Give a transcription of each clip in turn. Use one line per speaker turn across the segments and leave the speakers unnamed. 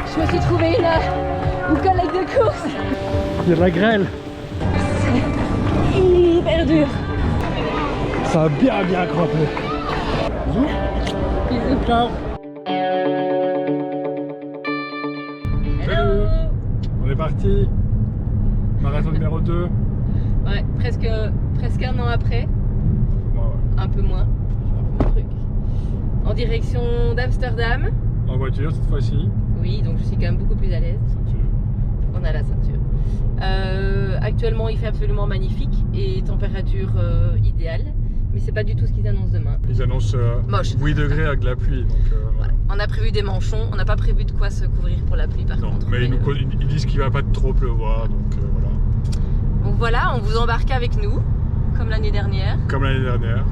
Je me suis trouvé une collègue de course.
Il y a de la grêle.
C'est hyper dur.
Ça a bien crampé. Bisous.
Bisous.
Ciao.
Hello.
On est parti. Marathon numéro 2.
Ouais, presque un an après.
Ouais.
Un peu moins. Mon truc. En direction d'Amsterdam.
En voiture cette fois-ci.
Oui, donc je suis quand même beaucoup plus à l'aise. On a la ceinture. Actuellement, il fait absolument magnifique et température idéale. Mais c'est pas du tout ce qu'ils annoncent demain.
Ils annoncent
Moche.
8 degrés avec de la pluie. Donc, voilà.
On a prévu des manchons. On n'a pas prévu de quoi se couvrir pour la pluie par
Non,
contre.
mais ils disent qu'il va pas trop pleuvoir. Donc voilà.
Donc voilà, on vous embarque avec nous, comme l'année dernière.
Comme l'année dernière.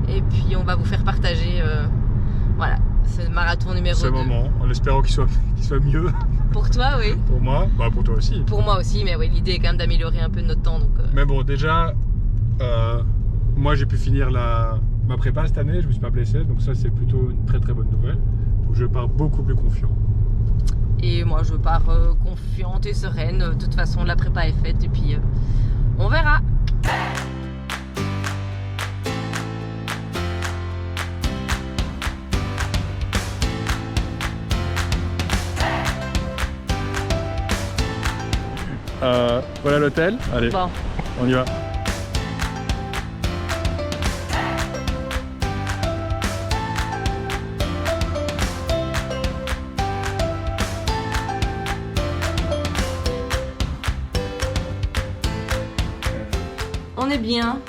Et puis on va vous faire partager voilà, ce marathon numéro 2.
Ce moment, en espérant qu'il soit mieux.
Pour toi, oui.
Pour moi, bah pour toi aussi.
Pour moi aussi, mais oui, l'idée est quand même d'améliorer un peu notre temps. Donc,
Mais bon, déjà, moi j'ai pu finir ma prépa cette année, je me suis pas blessé, donc ça c'est plutôt une très bonne nouvelle. Donc je pars beaucoup plus confiant.
Et moi je pars confiante et sereine. De toute façon, la prépa est faite et puis on verra.
Voilà l'hôtel, allez,
Bon,
on y va.
on est bien.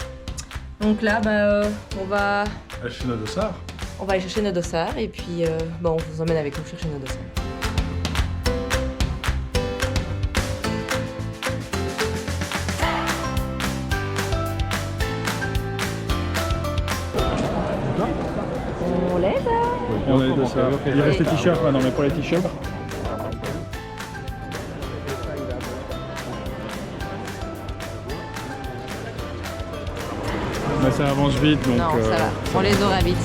Donc là, on va
Acheter notre dossard.
aller chercher nos dossards et puis on vous emmène avec nous chercher nos dossards. On l'aide.
On a les dossards. Il reste les t-shirts maintenant, mais pour les t-shirts. Mais ça avance vite donc.
Non, ça va. On les aura vite.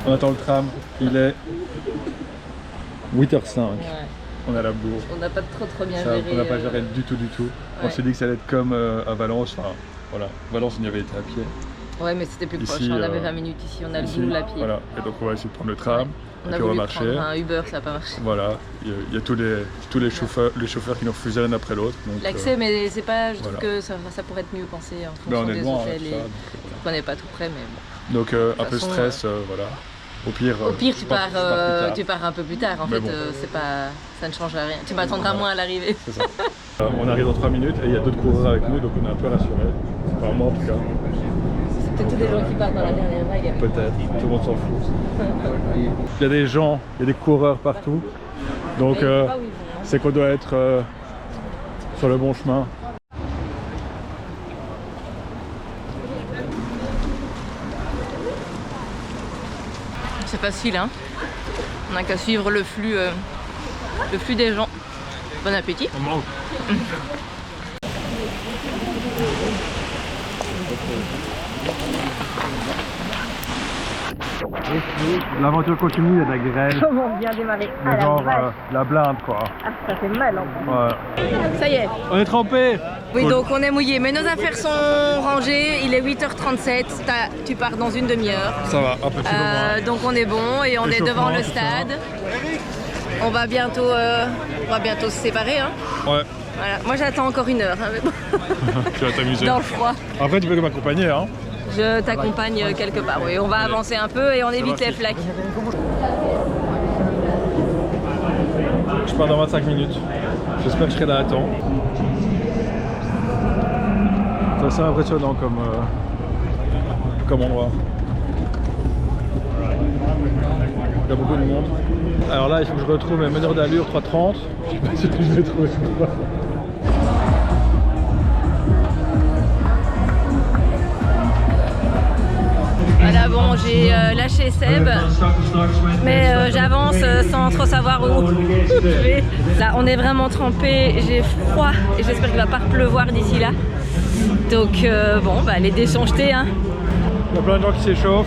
On attend le tram, il est 8h05.
Ouais.
On est à la bourre.
On n'a pas trop bien
Ça,
géré.
on n'a pas géré du tout. On
Ouais.
s'est dit que ça allait être comme à Valence. Enfin, voilà. Valence, on y avait été à pied.
Ouais, mais c'était plus
Ici,
proche. On avait 20 minutes ici, on a le
Ici,
boulot à pied.
Voilà. Et donc on va essayer de prendre le tram.
On
Et
a
puis on va
voulu
marcher.
prendre un Uber, ça n'a pas marché.
Voilà. Il y a tous les chauffeurs qui nous refusent l'un après l'autre. donc,
L'accès, mais c'est pas. Je trouve
voilà.
que ça pourrait être mieux pensé en
ben,
fonction
on est
des
loin.
hôtels.
ça,
Et...
donc,
On n'est pas tout près, mais bon.
donc, un peu
façon,
stress, voilà. Au pire,
Au pire, tu
je pars plus tard.
tu pars un peu plus tard. En
Mais
fait,
bon.
c'est pas, ça ne changera rien. Tu m'attendras moins à l'arrivée.
C'est ça. On arrive dans 3 minutes et il y a d'autres coureurs avec nous, donc on est un peu rassurés. Enfin, moi en tout cas.
C'est peut-être tous les gens qui partent dans la dernière vague.
Peut-être, tout le monde s'en fout. Il y a des gens, il y a des coureurs partout. Donc
Mais ils savent pas où ils vont, hein.
c'est qu'on doit être sur le bon chemin.
C'est facile, hein. On n'a qu'à suivre le flux des gens. Bon appétit.
On manque. L'aventure continue, il y a de la grêle.
Comment on vient démarrer
Mais genre la blinde quoi.
ça fait mal en plus.
Ouais.
Ça y est.
On est trempés.
Oui,
Cool.
donc on est mouillé, mais nos affaires sont rangées. Il est 8h37. Tu pars dans une demi-heure.
Ça va, un petit peu moins.
Donc on est bon et on est devant le
Échauffement, tout
stade. On va bientôt se séparer. Hein.
Ouais,
Voilà. Moi j'attends encore une heure. Hein, mais bon.
tu vas t'amuser.
Dans le froid.
Après tu peux m'accompagner hein.
Je t'accompagne quelque part. Oui, on va avancer un peu et on évite
parti.
les flaques.
Je pars dans 25 minutes. J'espère que je serai là à temps. C'est assez impressionnant comme endroit. Il y a beaucoup de monde. Alors là, il faut que je retrouve mes meneurs d'allure 3:30. Je sais pas si je vais trouver ça.
Voilà, Là bon, j'ai lâché Seb, mais j'avance sans trop savoir où je vais. Là on est vraiment trempé, j'ai froid et j'espère qu'il va pas pleuvoir d'ici là. Donc bon, bah, les dés sont jetés hein.
Il y a plein de gens qui s'échauffent.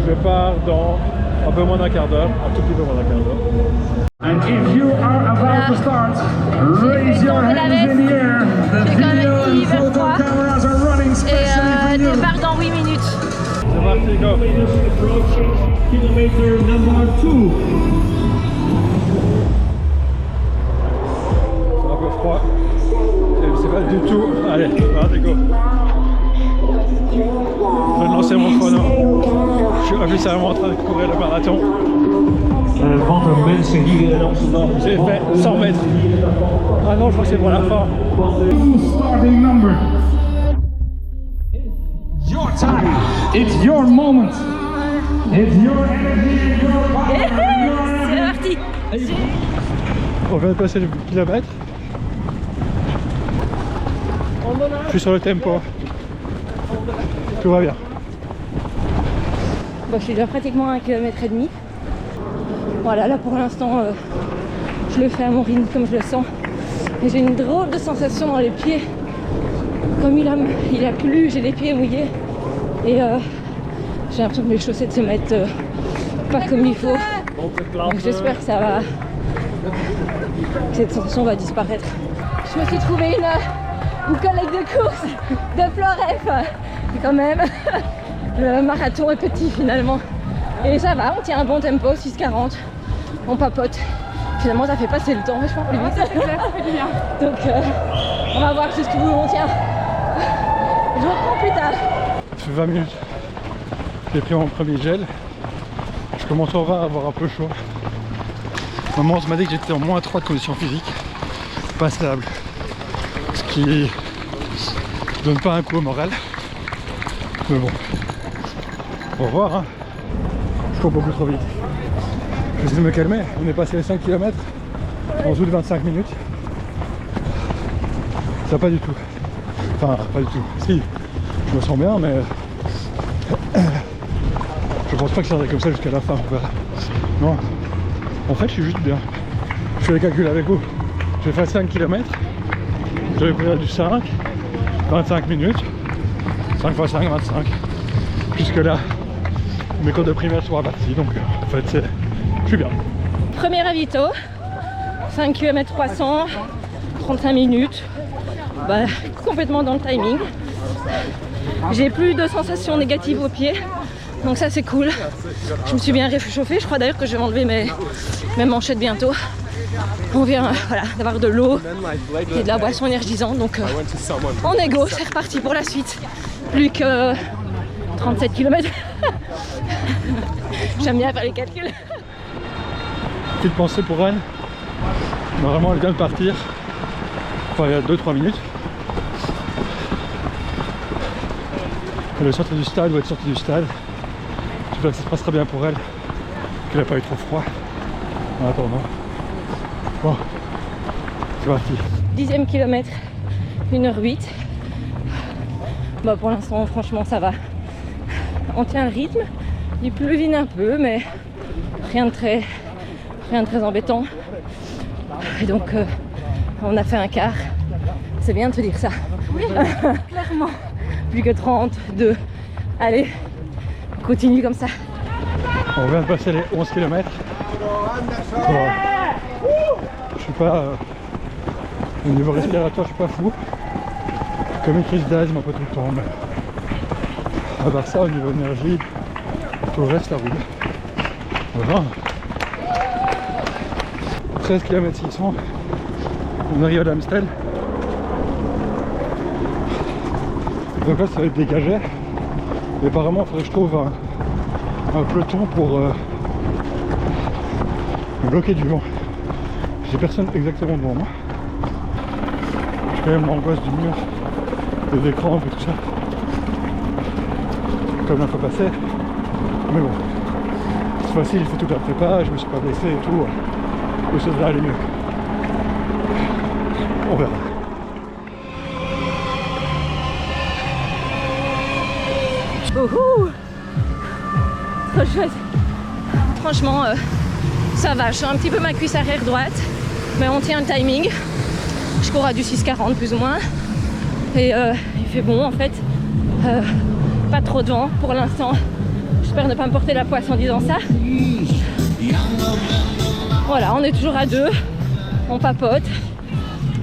Je pars dans un peu moins d'un quart d'heure, un tout petit peu moins d'un quart d'heure.
And if you are about to start, raise your hands in the air. The video and photo cameras are running specially for you.
Et départ dans 8 minutes.
C'est parti, go.
Approaching kilometer number 2.
C'est un peu froid. Et c'est pas du tout. Allez, allez, go. Je viens de lancer mon chrono. Je suis officiellement en train de courir le marathon.
Wat mensen hier in Amsterdam.
J'ai fait 100 mètres. Ah non, je crois que c'est pour la fin.
Starting number. Your time. It's your moment. It's your energy, your power.
C'est parti.
On vient de passer le kilomètre. Je suis sur le tempo. Tout va bien.
Bon, je suis déjà pratiquement à 1,5 km. Voilà, là pour l'instant, je le fais à mon rythme comme je le sens. Et j'ai une drôle de sensation dans les pieds. Comme il a plu, j'ai les pieds mouillés. Et j'ai l'impression que mes chaussettes se mettent pas comme il faut. Donc j'espère que ça va. Que cette sensation va disparaître. Je me suis trouvé une collègue de course de Floref. Quand même, le marathon est petit finalement. Et ça va, on tient un bon tempo, 6,40. On papote. Finalement, ça fait passer le temps vachement plus vite. Donc, on va voir jusqu'où on tient. Je reprends plus tard.
Ça fait 20 minutes. J'ai pris mon premier gel. Je commence enfin à avoir un peu chaud. Maman m'a dit que j'étais en moins 3 de condition physique. Pas stable. Ce qui donne pas un coup au moral. Mais bon. On va voir. Hein. Je cours beaucoup trop vite. J'essaie de me calmer. On est passé les 5 km en dessous de 25 minutes. Ça va pas du tout. Enfin, pas du tout. Si, je me sens bien, mais je pense pas que ça serait comme ça jusqu'à la fin. On verra. Non. En fait, je suis juste bien. Je fais les calculs avec vous. J'ai fait 5 km. J'avais pris du 5, 25 minutes. 5 x 5, 25. Jusque là, mes cours de primaire sont abattus. Donc, en fait, je suis bien.
Premier ravito, 5 km 300, 35 minutes. Bah, complètement dans le timing. J'ai plus de sensations négatives aux pieds. Donc ça c'est cool. Je me suis bien réchauffée. Je crois d'ailleurs que je vais enlever mes manchettes bientôt. On vient voilà, d'avoir de l'eau et de la boisson énergisante. Donc on est go, c'est reparti pour la suite. Plus que 37 km. J'aime bien faire les calculs.
Petite pensée pour Anne. Normalement elle vient de partir. Enfin il y a 2-3 minutes. Elle est sortie du stade ou être sortie du stade. J'espère que ça se passera bien pour elle. Qu'elle n'a pas eu trop froid. En attendant. Bon. C'est parti.
10e kilomètre, 1h08. Bah pour l'instant franchement ça va. On tient le rythme. Il pleuvine un peu mais rien de très embêtant. Et donc on a fait un quart. C'est bien de te dire ça. Oui, clairement. Plus que 32. Allez, continue comme ça.
On vient de passer les 11 km. Bon, je suis pas au niveau respiratoire, je suis pas fou. Comme une crise d'asthme un peu tout le temps, mais à part ça, au niveau énergie, tout le reste ça roule. Voilà. 13 km 600. On arrive à l'Amstel. Donc là ça va être dégagé. Mais apparemment il faudrait que je trouve un peloton pour bloquer du vent. J'ai personne exactement devant moi. J'ai quand même l'angoisse du mur, des écrans et tout ça. Comme la fois passée. Mais bon. Cette fois-ci j'ai fait toute la prépa, je me suis pas blessé et tout. Les choses vont aller mieux. On verra.
Ouhou. Trop chouette. Franchement, ça va. Je sens un petit peu ma cuisse arrière droite, mais on tient le timing. Je cours à du 6,40 plus ou moins. Et il fait bon en fait. Pas trop de vent pour l'instant. J'espère ne pas me porter la poisse en disant ça. Voilà, on est toujours à 2. On papote.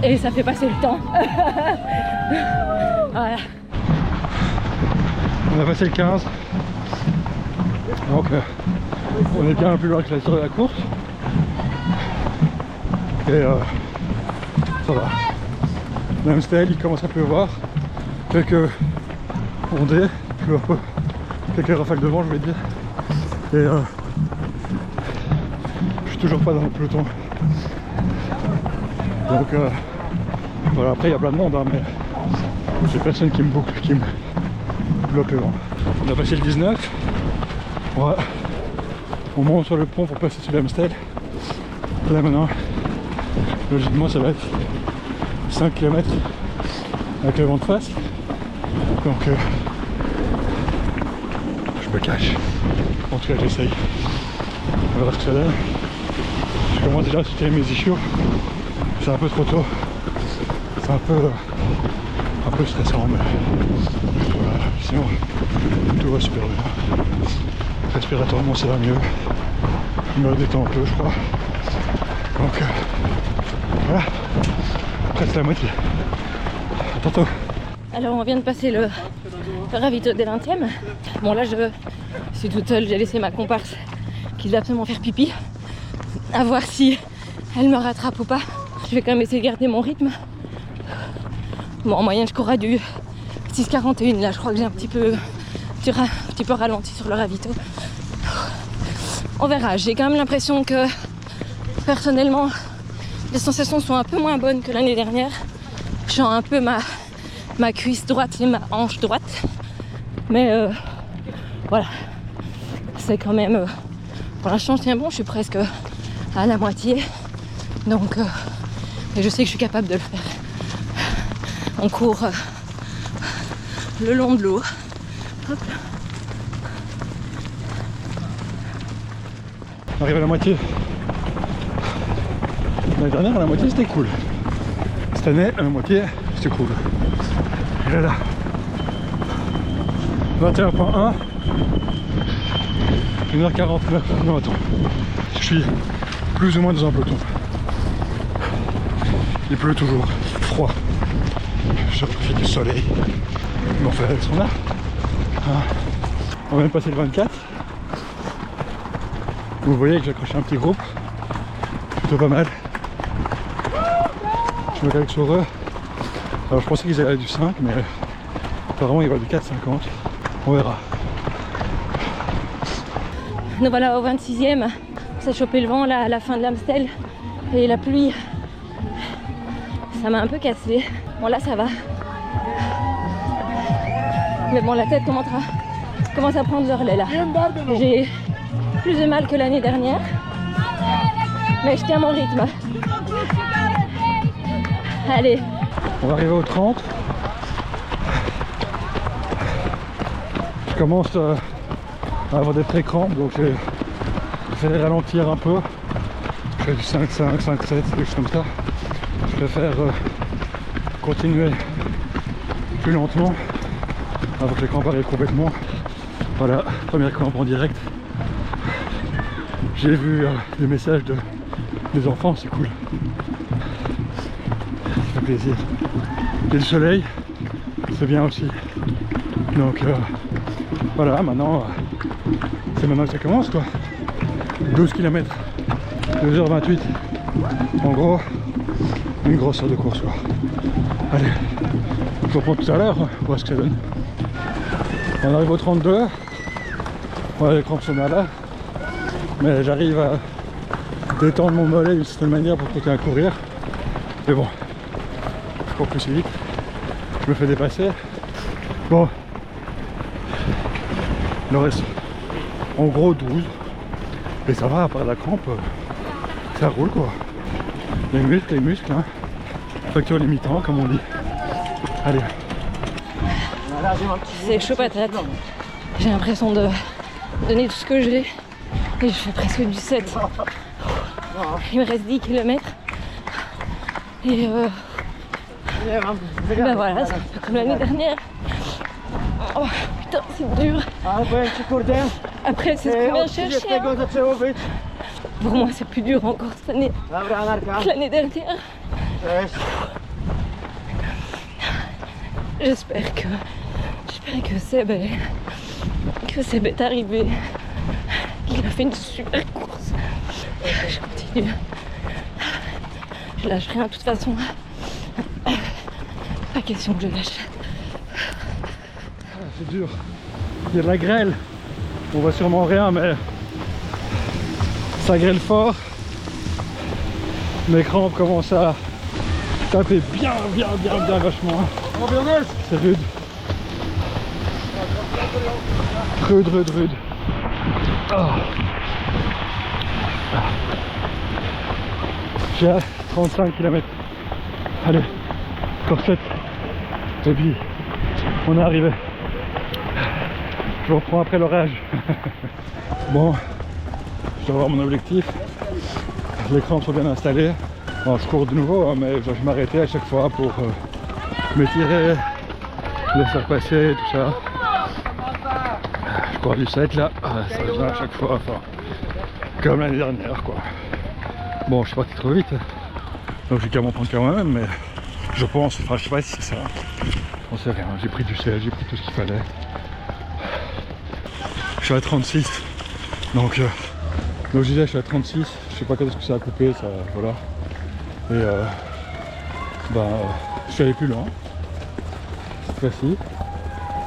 Et ça fait passer le temps. Voilà.
On a passé le 15. Donc on est bien plus loin que la sur la course. Et ça va. L'Amstel, il commence à pleuvoir. Quelques ondées, quelques rafales de vent, je vais dire. Et je suis toujours pas dans le peloton. Donc voilà, après il y a plein de monde, hein, mais j'ai personne qui me boucle, qui me bloque le vent. On a passé le 19. Ouais. On monte sur le pont pour passer sur l'Amstel. Là maintenant, logiquement ça va être 5 km avec le vent de face. Donc je me cache. En tout cas j'essaye. On verra ce que ça donne. Je commence déjà à soutenir mes issues. C'est un peu trop tôt. C'est un peu stressant, mais voilà, sinon tout va super bien. Respiratoirement ça va mieux. Je me détends un peu je crois. Donc voilà. Presque la moitié. À tantôt.
Alors on vient de passer le ravito des 20e. Bon là je suis toute seule, j'ai laissé ma comparse qui doit absolument faire pipi. À voir si elle me rattrape ou pas. Je vais quand même essayer de garder mon rythme. Bon en moyenne je cours à du 6,41 là, je crois que j'ai un petit peu ralenti sur le ravito. On verra, j'ai quand même l'impression que personnellement les sensations sont un peu moins bonnes que l'année dernière. Je sens un peu ma cuisse droite et ma hanche droite. Mais voilà, c'est quand même... pour l'instant je tiens bon, je suis presque à la moitié. Donc et je sais que je suis capable de le faire. On court le long de l'eau. Hop.
On arrive à la moitié. L'année dernière à la moitié c'était cool. Cette année à la moitié c'était cool. Et là 21.1 1h49. Non attends. Je suis plus ou moins dans un peloton. Il pleut toujours. Froid. Je profite du soleil. Mais on fait avec ce qu'on a. On vient de passer le 24. Vous voyez que j'ai accroché un petit groupe. Plutôt pas mal. Je me calque sur eux. Alors je pensais qu'ils allaient du 5, mais apparemment ils vont du 4,50. On verra.
Nous voilà au 26e. Ça a chopé le vent là, à la fin de l'Amstel. Et la pluie, ça m'a un peu cassé. Bon là ça va. Mais bon la tête commence à prendre le relais là. J'ai plus de mal que l'année dernière. Mais je tiens mon rythme. Allez.
On va arriver au 30. Je commence à avoir des pré-crampes, donc je vais ralentir un peu. Je fais du 5,5, 5,7, quelque chose comme ça. Je préfère continuer plus lentement avant que les crampes arrivent complètement. Voilà, première crampe en direct. J'ai vu des messages des enfants, c'est cool. Ça fait plaisir. Il y a du soleil, c'est bien aussi. Donc voilà, maintenant c'est maintenant que ça commence quoi. 12 km, 2h28. En gros, une grosse heure de course quoi. Allez, je reprends tout à l'heure, voir ce que ça donne. On arrive au 32. Ouais, les crampes sont là. Mais j'arrive à détendre mon mollet d'une certaine manière pour continuer à courir. Mais bon, je cours plus vite. Je me fais dépasser. Bon, il en reste en gros 12. Et ça va, à part la crampe, ça roule quoi. Les muscles, hein. Facteur limitant comme on dit. Allez.
C'est chaud patate. j'ai l'impression de donner tout ce que j'ai. Et je fais presque du 7. Il me reste 10 km. Et ben voilà, c'est un peu comme l'année dernière. Oh putain, c'est dur. Après, c'est ce qu'on vient chercher. Hein. Pour moi, c'est plus dur encore cette année que l'année dernière. J'espère que Seb est arrivé, qu'il a fait une super course. Je continue. Je lâche rien de toute façon. Pas question que je lâche.
C'est dur. Il y a de la grêle. On voit sûrement rien, mais ça grêle fort. Mes crampes commencent à taper bien vachement. C'est rude. Rude. Ah. J'ai à 35 km. Allez, encore 7. Et puis, on est arrivé. Je reprends après l'orage. Bon, je dois voir mon objectif. Les crampes sont bien installées. Bon, je cours de nouveau, hein, mais je vais m'arrêter à chaque fois pour m'étirer, les faire passer, tout ça. Je cours du 7 là, ça revient à chaque fois, enfin, comme l'année dernière quoi. Bon, je suis parti trop vite, donc j'ai qu'à m'en prendre quand même, mais je pense, enfin je sais pas si c'est ça, on sait rien, j'ai pris du sel, j'ai pris tout ce qu'il fallait. Je suis à 36, donc je disais je suis à 36, je sais pas quand est-ce que ça a coupé, ça, voilà. Et je suis allé plus loin, cette fois-ci.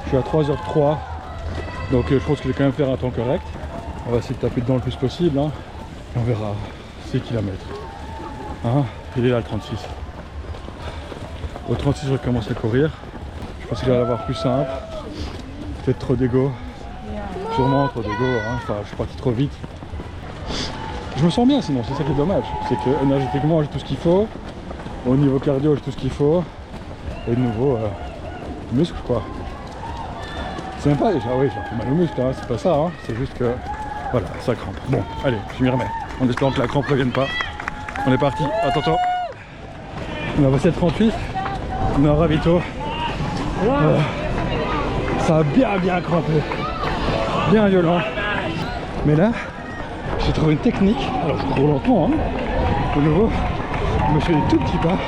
Je suis à 3h03, donc je pense que je vais quand même faire un temps correct. On va essayer de taper dedans le plus possible, hein, et on verra 6 km. Hein, il est là le 36. Au 36 je recommence à courir. Je pense qu'il va l'avoir plus simple. Peut-être trop d'ego. Sûrement trop d'ego, hein. Enfin je suis parti trop vite. Je me sens bien sinon, c'est ça qui est dommage. C'est que énergétiquement j'ai tout ce qu'il faut. Au niveau cardio j'ai tout ce qu'il faut. Et de nouveau, muscle quoi. C'est même pas, ah oui j'ai un peu mal au muscle, hein, c'est pas ça, hein. C'est juste que, voilà, ça crampe. Bon, allez, je m'y remets. En espérant que la crampe ne revienne pas. On est parti, attends. On a passé le 38, on est en ravito. Ça a bien crampé. Bien violent. Mais là, j'ai trouvé une technique. Alors je cours lentement, hein. De nouveau, je me fais des tout petits pas.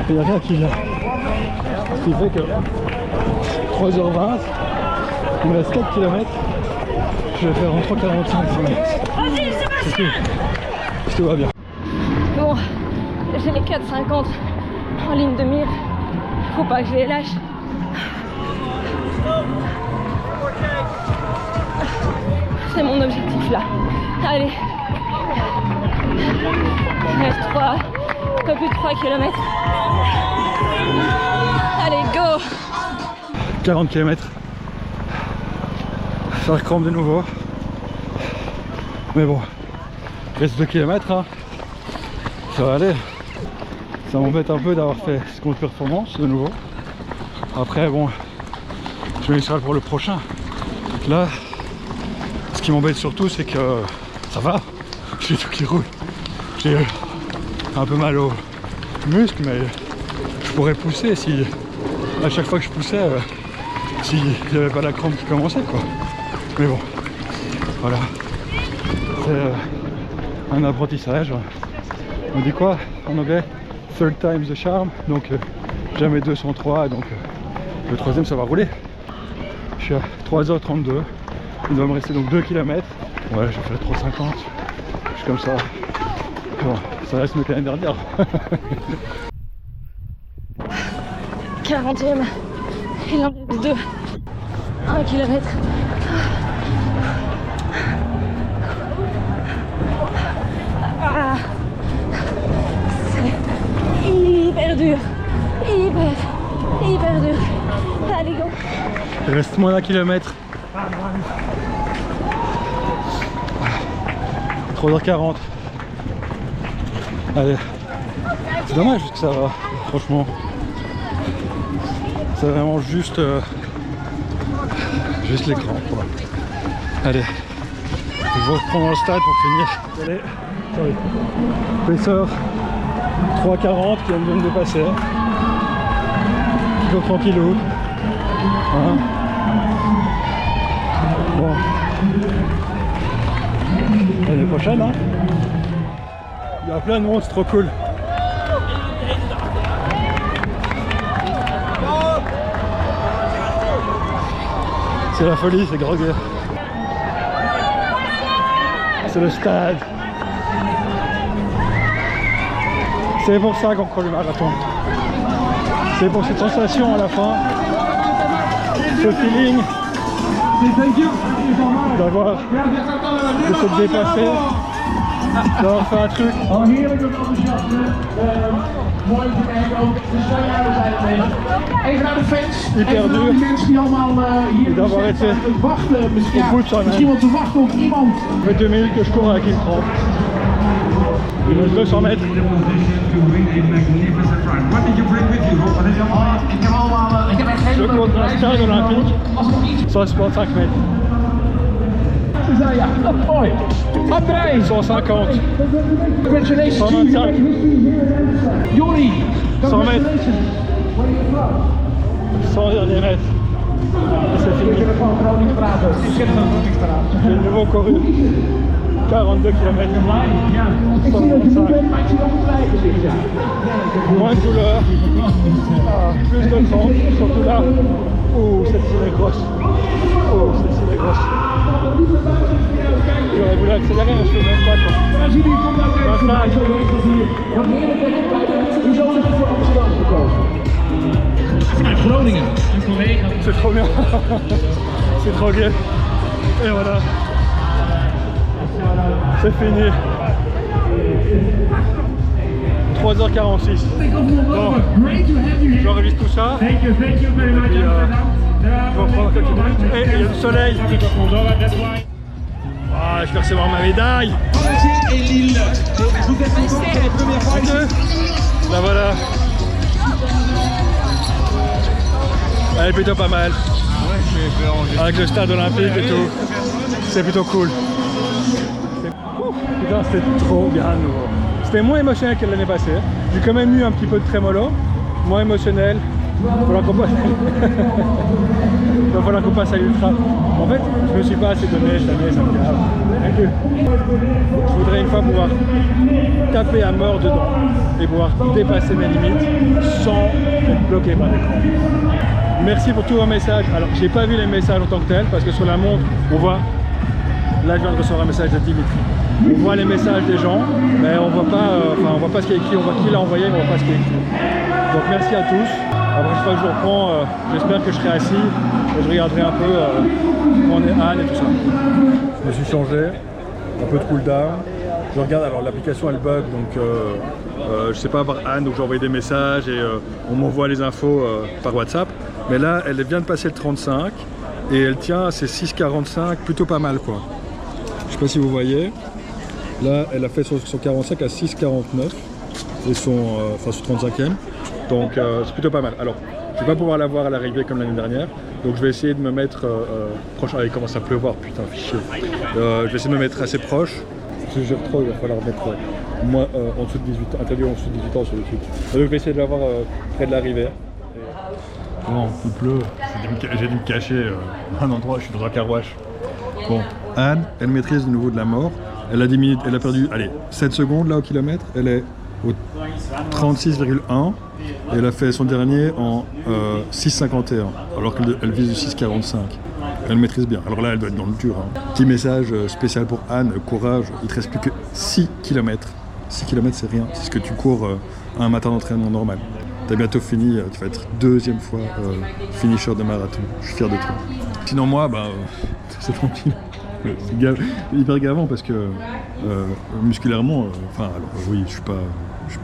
Et il n'y a rien qui vient. Ce qui fait que 3h20, il me reste 4 km. Je vais faire en 3h45. C'est tout. Tout va bien.
Bon, j'ai les 4,50 en ligne de mire. Faut pas que je les lâche. C'est mon objectif là. Allez. Il reste un peu plus de 3 km. Allez, go!
40 km. Ça recrampe de nouveau. Mais bon, il reste 2 km. Hein. Ça va aller. Ça m'embête un peu d'avoir fait ce compte performance de nouveau. Après, bon, je vais essayer pour le prochain. Là, ce qui m'embête surtout, c'est que ça va. J'ai tout qui roule. J'ai un peu mal aux muscles, mais je pourrais pousser si à chaque fois que je poussais, s'il n'y avait pas la crampe qui commençait quoi. Mais bon, voilà. C'est un apprentissage. On dit quoi en anglais? Third time's the charm. Donc jamais 2 sans 3. Donc le troisième ça va rouler. Je suis à 3h32. Il doit me rester donc 2 km. Ouais, j'ai fait la 3,50. Je suis comme ça. Bon, ça reste mieux que l'année dernière.
40e. Il en reste 2. 1 km. Ah, c'est hyper dur. Hyper dur. Allez, go.
Il reste moins d'un kilomètre. 3h40. Allez. C'est dommage parce que ça va. Franchement. C'est vraiment juste Juste l'écran, quoi. Allez, je vous reprends dans le stade pour finir. Allez, Pesseur 3,40 qui vient de me dépasser. Toujours tranquillou. Hein, bon. L'année prochaine, hein. Il y a plein de monde, c'est trop cool. C'est la folie, c'est Groguet. C'est le stade. C'est pour ça qu'on croit le marathon. C'est pour cette sensation à la fin. Ce feeling d'avoir, de se dépasser, d'avoir fait un truc hyper dur et d'avoir été au bout de son âme. Ça fait 2 minutes que je cours à Kim 30. Il me reste 200 mètres. Je cours dans un stade olympique, 165 mètres. 150. 125. 100 mètres. 100 derniers mètres. Et c'est fini. J'ai de nouveau couru 42 km. 125. Moins de douleur. Plus de temps. Surtout là. Oh, celle-ci est grosse. Oh, celle-ci est grosse. J'aurais voulu accélérer, mais je ne peux même pas. C'est trop bien. C'est trop gai. Et voilà. C'est fini. 3h46. Bon, j'enregistre tout ça. Et puis, je vais prendre quelques minutes. Et il y a le soleil. Ah, je vais recevoir ma médaille. Là voilà. Elle est plutôt pas mal. Avec le stade olympique et tout. C'est plutôt cool. Putain, c'était trop bien nouveau. C'était moins émotionnel que l'année passée. J'ai quand même eu un petit peu de trémolo. Moins émotionnel. Il va falloir qu'on passe à l'ultra. En fait, je me suis pas assez donné cette année, ça me gave. Je voudrais une fois pouvoir taper à mort dedans et pouvoir dépasser mes limites sans être bloqué par l'écran. Merci pour tous vos messages. Alors, j'ai pas vu les messages en tant que tels parce que sur la montre, on voit. Là, je viens de recevoir un message de Dimitri. On voit les messages des gens, mais on voit pas, on voit pas ce qui est écrit. On voit qui l'a envoyé, mais on voit pas ce qui est écrit. Donc, merci à tous. La prochaine fois que je reprends, j'espère que je serai assis et je regarderai un peu où on est Anne et tout ça. Je me suis changé, un peu de cooldown. Je regarde, alors l'application elle bug, donc je sais pas par Anne, donc j'ai envoyé des messages et on m'envoie les infos par WhatsApp. Mais là, elle vient de passer le 35 et elle tient à ses 6,45, plutôt pas mal quoi. Je sais pas si vous voyez. Là, elle a fait son 45 à 6,49 et son 35e. Donc c'est plutôt pas mal. Alors, je vais pas pouvoir la voir à l'arrivée comme l'année dernière. Donc je vais essayer de me mettre proche. Ah, il commence à pleuvoir, putain, fichier. Je vais essayer de me mettre assez proche. Si je gère trop, il va falloir mettre moi en dessous de 18 ans, interdit en dessous de 18 ans sur le truc. Donc je vais essayer de la voir près de l'arrivée. Bon, il pleut. J'ai dû me cacher à un endroit, je suis dans un carouage. Bon, Anne, elle maîtrise de nouveau de la mort. Elle a 10 minutes, elle a perdu, allez, 7 secondes là au kilomètre. Elle est au 36,1 et elle a fait son dernier en 6,51 alors qu'elle vise du 6,45. Elle maîtrise bien. Alors là, elle doit être dans le dur. Hein. Petit message spécial pour Anne, courage, il te reste plus que 6 km. 6 km, c'est rien, c'est ce que tu cours un matin d'entraînement normal. T'as bientôt fini, tu vas être deuxième fois finisher de marathon. Je suis fier de toi. Sinon moi, c'est tranquille. C'est hyper gavant parce que musculairement, alors oui, je suis pas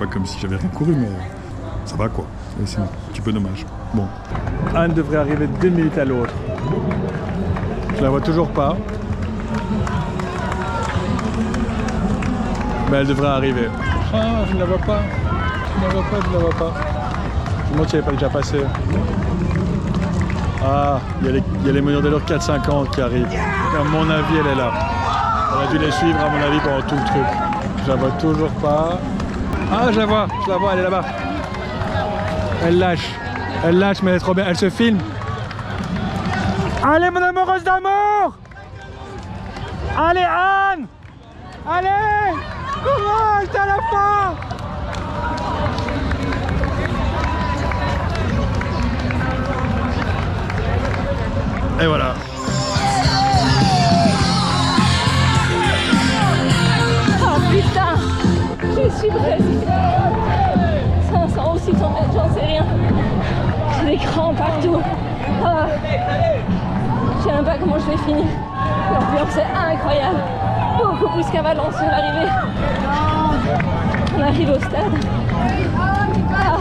comme si j'avais rien couru, mais ça va quoi. Et c'est un petit peu dommage. Bon, Anne devrait arriver d'1 minute à l'autre. Je la vois toujours pas, mais elle devrait arriver. Ah, je ne la vois pas. Je ne la vois pas. Je me demande si elle n'est pas déjà passée. Ah, il y a les meneurs de l'heure 4,50 qui arrivent. À mon avis, elle est là. On a dû les suivre, à mon avis, pendant tout le truc. Je la vois toujours pas. Ah, je la vois, elle est là-bas. Elle lâche, mais elle est trop bien. Elle se filme. Allez, mon amoureuse d'amour! Allez, Anne! Allez! Courage, t'es à la fin! Et voilà.
Oh putain, je suis presque 500 ou 600 mètres, j'en sais rien. J'ai des crampes partout. Ah. Je sais même pas comment je vais finir. L'ambiance est incroyable. Beaucoup plus qu'à Valence sur l'arrivée. On arrive au stade. Ah.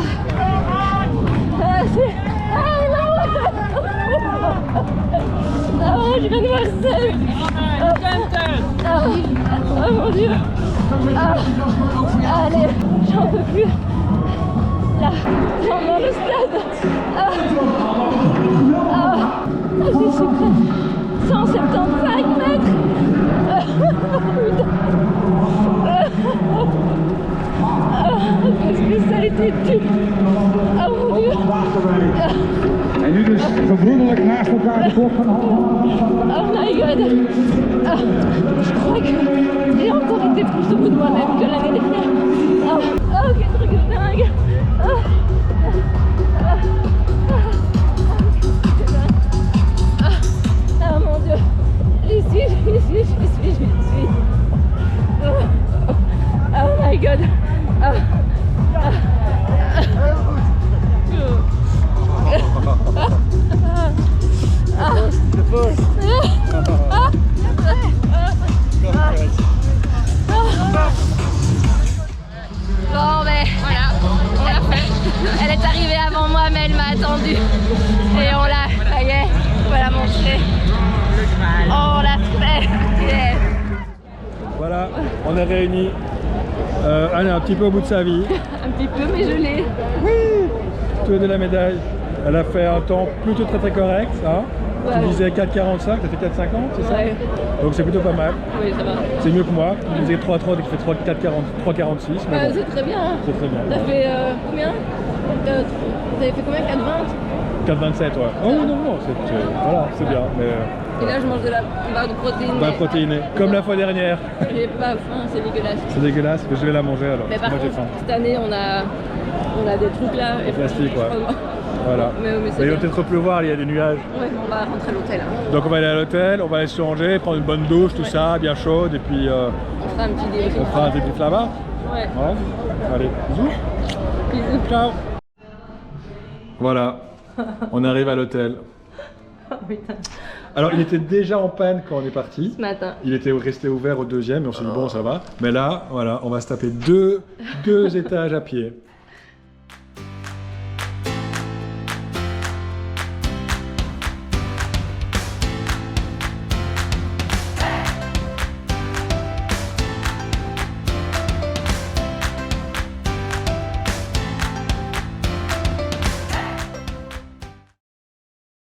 Ah, c'est... Ah non. Ah, je viens de Marseille. Oh mon Dieu. Ah. Allez, j'en peux plus. Là, j'en dans le stade. Ah. Ah. Je suis prête. 175 mètres. Qu'est-ce que ça a été dur. Oh mon Dieu.
En nu dus verbroedelijk naast elkaar de klok van half.
Oh my god. Je crois que j'ai encore été plus au bout de moi-même que l'année dernière. Oh, quel truc de dingue. Oh mon Dieu. J'y suis. Oh my god. Bon ben voilà, on l'a fait. Elle est arrivée avant moi mais elle m'a attendu. Et on l'a, ça y est, on va la montrer. Oh, on l'a fait. Yeah.
Voilà, on est réunis. Anne est un petit peu au bout de sa vie.
Un petit peu mais je l'ai.
Oui, tu as de la médaille. Elle a fait un temps plutôt très correct, hein.
Ouais.
Tu disais 4,45, t'as fait 4,50, c'est ça?
Ouais.
Donc c'est plutôt pas mal.
Oui, ça va.
C'est mieux que moi, tu disais 3,30 et qui fait 3,46. Mais bon,
C'est très bien. Hein.
c'est très bien.
T'as fait combien? Vous avez fait combien? 4,20?
4,27, ouais. Oh non, voilà, c'est bien. Mais,
Et là je mange de la barre de protéines.
pas protéinée, comme la fois dernière.
J'ai pas faim, c'est dégueulasse.
C'est dégueulasse, mais je vais la manger alors.
Mais par
moi j'ai
contre,
faim.
cette année on a des trucs là.
En plastique, ouais. Voilà.
Mais
Il
c'est
va
bien.
peut-être pleuvoir, il y a des nuages.
Ouais, on va rentrer à l'hôtel. Hein.
Donc on va aller à l'hôtel, on va aller se changer, prendre une bonne douche, tout ça, bien chaude, et puis
On fera un petit débrief.
on fera un débrief là-bas.
Ouais.
Ouais. Allez, bisous.
Bisous.
Ciao. Voilà, on arrive à l'hôtel.
Oh, putain.
Alors il était déjà en panne quand on est parti.
Ce matin.
Il était resté ouvert au deuxième et on s'est dit bon ça va. Mais là, voilà, on va se taper deux étages à pied.